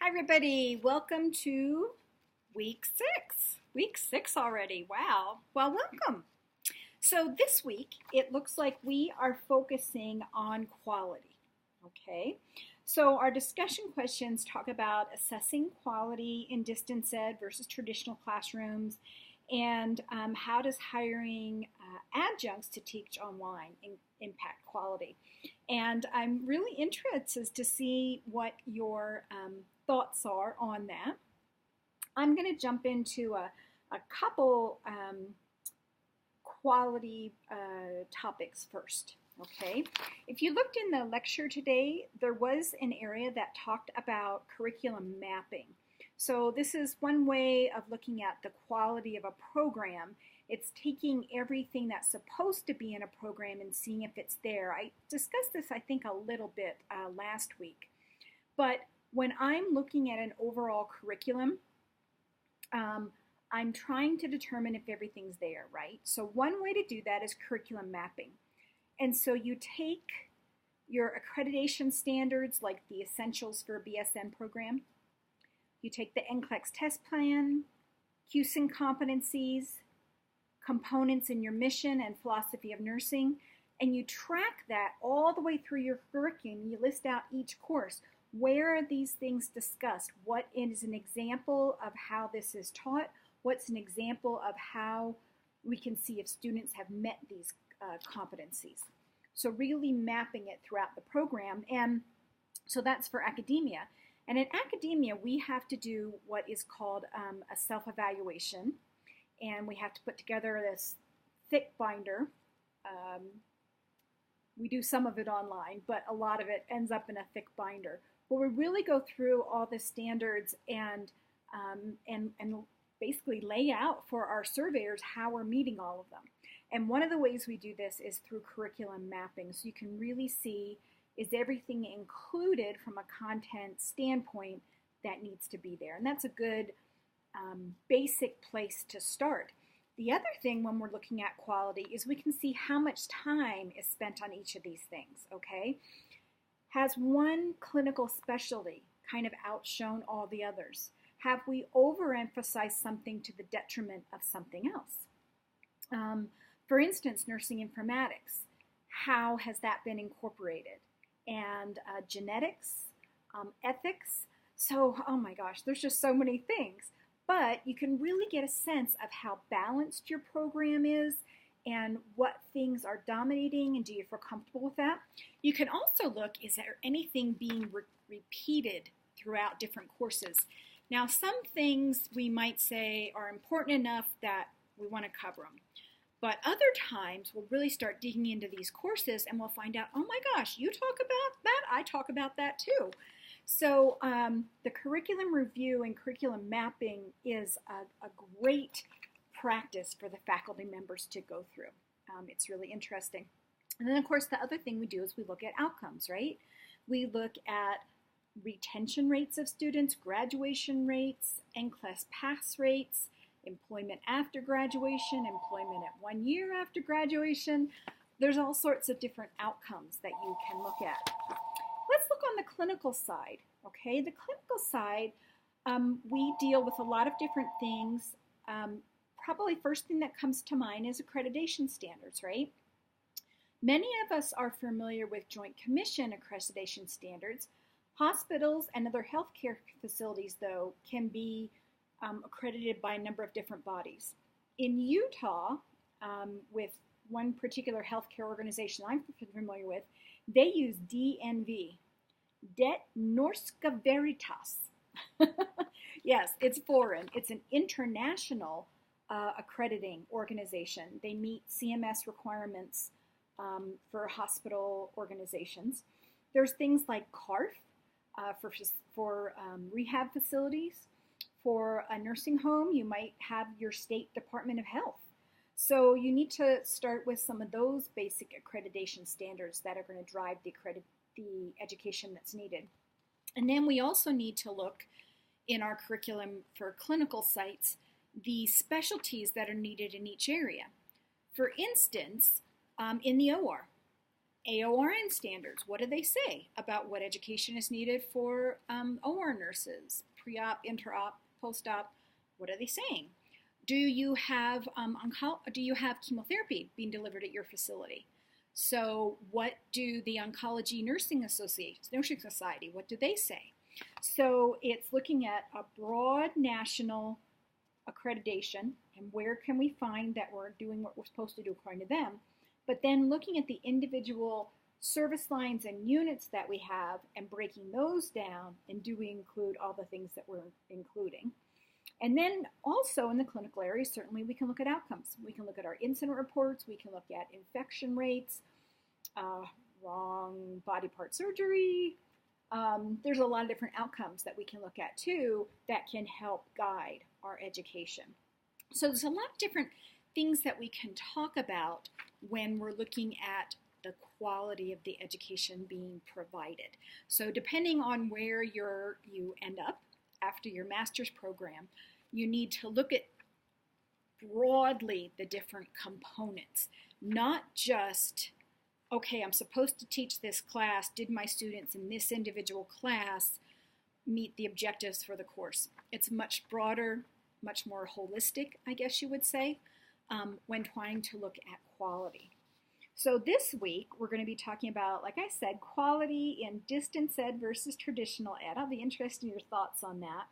Hi, everybody. Welcome to week six. Week six already. Wow. Well, welcome. So, this week, it looks like we are focusing on quality. Okay. So, our discussion questions talk about assessing quality in distance ed versus traditional classrooms, and how does hiring adjuncts to teach online impact quality. And I'm really interested to see what your thoughts are on that. I'm going to jump into a couple quality topics first. Okay, if you looked in the lecture today, there was an area that talked about curriculum mapping. So this is one way of looking at the quality of a program. It's taking everything that's supposed to be in a program and seeing if it's there. I discussed this, I think, a little bit last week. But when I'm looking at an overall curriculum, I'm trying to determine if everything's there, right? So one way to do that is curriculum mapping. And so you take your accreditation standards, like the Essentials for a BSN program. You take the NCLEX test plan, CUSIN competencies, components in your mission and philosophy of nursing, and you track that all the way through your curriculum. You list out each course. Where are these things discussed? What is an example of how this is taught? What's an example of how we can see if students have met these competencies? So really mapping it throughout the program. And so that's for academia. And in academia, we have to do what is called a self-evaluation. And we have to put together this thick binder. We do some of it online, but a lot of it ends up in a thick binder, where we really go through all the standards and basically lay out for our surveyors how we're meeting all of them. And one of the ways we do this is through curriculum mapping. So you can really see, is everything included from a content standpoint that needs to be there? And that's a good basic place to start. The other thing when we're looking at quality is we can see how much time is spent on each of these things, okay? Has one clinical specialty kind of outshone all the others? Have we overemphasized something to the detriment of something else? For instance, nursing informatics, how has that been incorporated? And genetics, ethics. So, oh my gosh, there's just so many things. But you can really get a sense of how balanced your program is and what things are dominating, and do you feel comfortable with that? You can also look, is there anything being repeated throughout different courses? Now, some things we might say are important enough that we want to cover them. But other times, we'll really start digging into these courses and we'll find out, oh my gosh, you talk about that, I talk about that too. So the curriculum review and curriculum mapping is a great practice for the faculty members to go through. It's really interesting. And then, of course, the other thing we do is we look at outcomes, right? We look at retention rates of students, graduation rates, NCLEX pass rates, employment after graduation, employment at 1 year after graduation. There's all sorts of different outcomes that you can look at. Let's look on the clinical side, okay? The clinical side, we deal with a lot of different things. Probably first thing that comes to mind is accreditation standards, right? Many of us are familiar with Joint Commission accreditation standards. Hospitals and other healthcare facilities, though, can be accredited by a number of different bodies. In Utah, with one particular healthcare organization I'm familiar with, they use DNV, Det Norska Veritas. Yes, it's foreign. It's an international accrediting organization. They meet CMS requirements for hospital organizations. There's things like CARF for rehab facilities. For a nursing home, you might have your state Department of Health. So you need to start with some of those basic accreditation standards that are going to drive the education that's needed. And then we also need to look in our curriculum for clinical sites, the specialties that are needed in each area. For instance, in the OR, AORN standards, what do they say about what education is needed for OR nurses, pre-op, inter-op, post-op? What are they saying? Do you have chemotherapy being delivered at your facility? So what do the Oncology Nursing Society, what do they say? So it's looking at a broad national accreditation and where can we find that we're doing what we're supposed to do according to them, but then looking at the individual service lines and units that we have and breaking those down, and do we include all the things that we're including? And then also in the clinical area, certainly we can look at outcomes. We can look at our incident reports, we can look at infection rates, wrong body part surgery. There's a lot of different outcomes that we can look at too that can help guide our education. So there's a lot of different things that we can talk about when we're looking at the quality of the education being provided. So depending on where you end up after your master's program, you need to look at broadly the different components, not just, okay, I'm supposed to teach this class. Did my students in this individual class meet the objectives for the course? It's much broader, much more holistic, I guess you would say, when trying to look at quality. So this week, we're going to be talking about, like I said, quality in distance ed versus traditional ed. I'll be interested in your thoughts on that.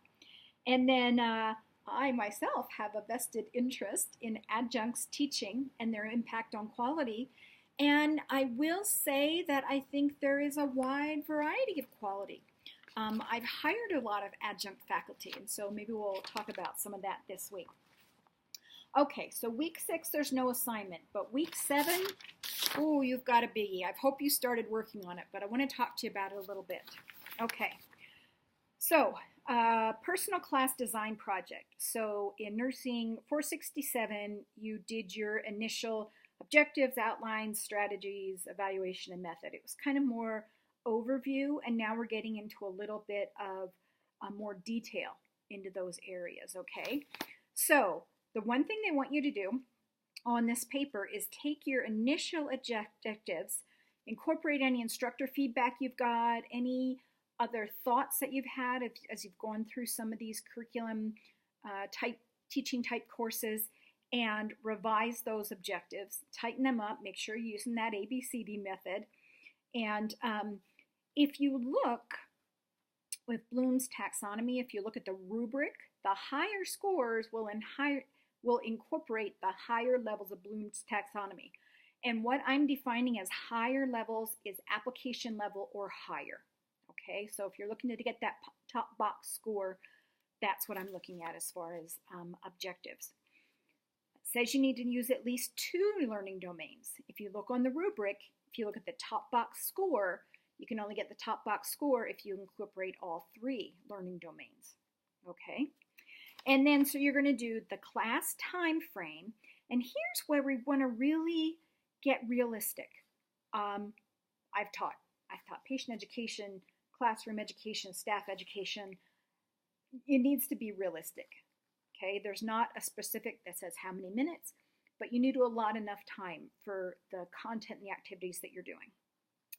And then I myself have a vested interest in adjuncts teaching and their impact on quality. And I will say that I think there is a wide variety of quality. I've hired a lot of adjunct faculty, and so maybe we'll talk about some of that this week. Okay, so week 6, there's no assignment, but week 7, ooh, you've got a biggie. I hope you started working on it, but I want to talk to you about it a little bit. Okay, so personal class design project. So in Nursing 467, you did your initial objectives, outlines, strategies, evaluation, and method. It was kind of more overview, and now we're getting into a little bit of more detail into those areas, okay? So the one thing they want you to do on this paper is take your initial objectives, incorporate any instructor feedback you've got, any other thoughts that you've had as you've gone through some of these curriculum teaching type courses, and revise those objectives, tighten them up, make sure you're using that ABCD method. And if you look with Bloom's taxonomy, if you look at the rubric, the higher scores will incorporate the higher levels of Bloom's taxonomy. And what I'm defining as higher levels is application level or higher. Okay, so if you're looking to get that top box score, that's what I'm looking at as far as objectives. Says you need to use at least 2 learning domains. If you look on the rubric, if you look at the top box score, you can only get the top box score if you incorporate all 3 learning domains. Okay? And then so you're going to do the class time frame, and here's where we want to really get realistic. I've taught patient education, classroom education, staff education. It needs to be realistic. Okay, there's not a specific that says how many minutes, but you need to allot enough time for the content and the activities that you're doing.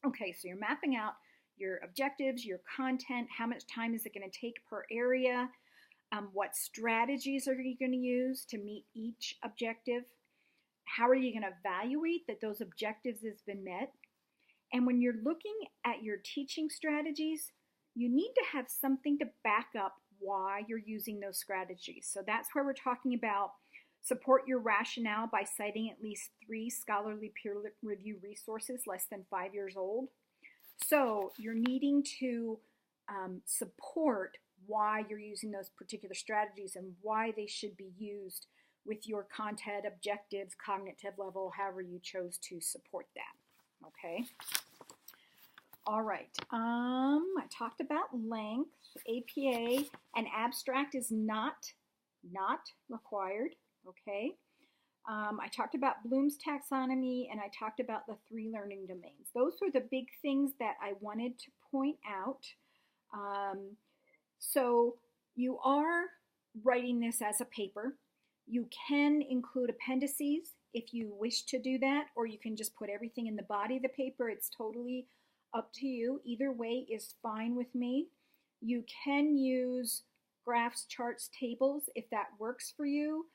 Okay, so you're mapping out your objectives, your content, how much time is it going to take per area, what strategies are you going to use to meet each objective, how are you going to evaluate that those objectives has been met, and when you're looking at your teaching strategies, you need to have something to back up why you're using those strategies. So that's where we're talking about support your rationale by citing at least 3 scholarly peer review resources less than 5 years old. So you're needing to support why you're using those particular strategies and why they should be used with your content, objectives, cognitive level, however you chose to support that. Okay. All right, I talked about length. APA, an abstract is not required, okay? I talked about Bloom's taxonomy, and I talked about the 3 learning domains. Those were the big things that I wanted to point out. So you are writing this as a paper. You can include appendices if you wish to do that, or you can just put everything in the body of the paper. It's totally up to you. Either way is fine with me. You can use graphs, charts, tables if that works for you.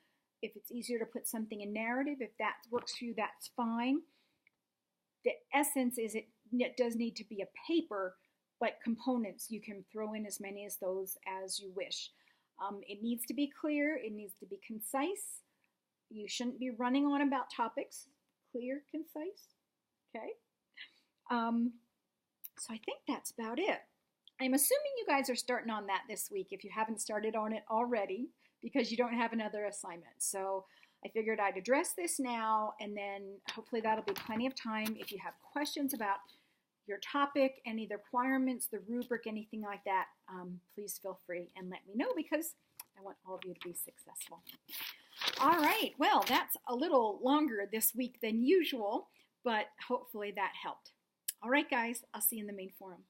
If it's easier to put something in narrative, if that works for you, that's fine. The essence is it does need to be a paper, but components, you can throw in as many as those as you wish. It needs to be clear. It needs to be concise. You shouldn't be running on about topics. Clear, concise. Okay. So I think that's about it. I'm assuming you guys are starting on that this week if you haven't started on it already, because you don't have another assignment. So I figured I'd address this now, and then hopefully that'll be plenty of time. If you have questions about your topic, any of the requirements, the rubric, anything like that, please feel free and let me know, because I want all of you to be successful. All right, well, that's a little longer this week than usual, but hopefully that helped. All right, guys, I'll see you in the main forum.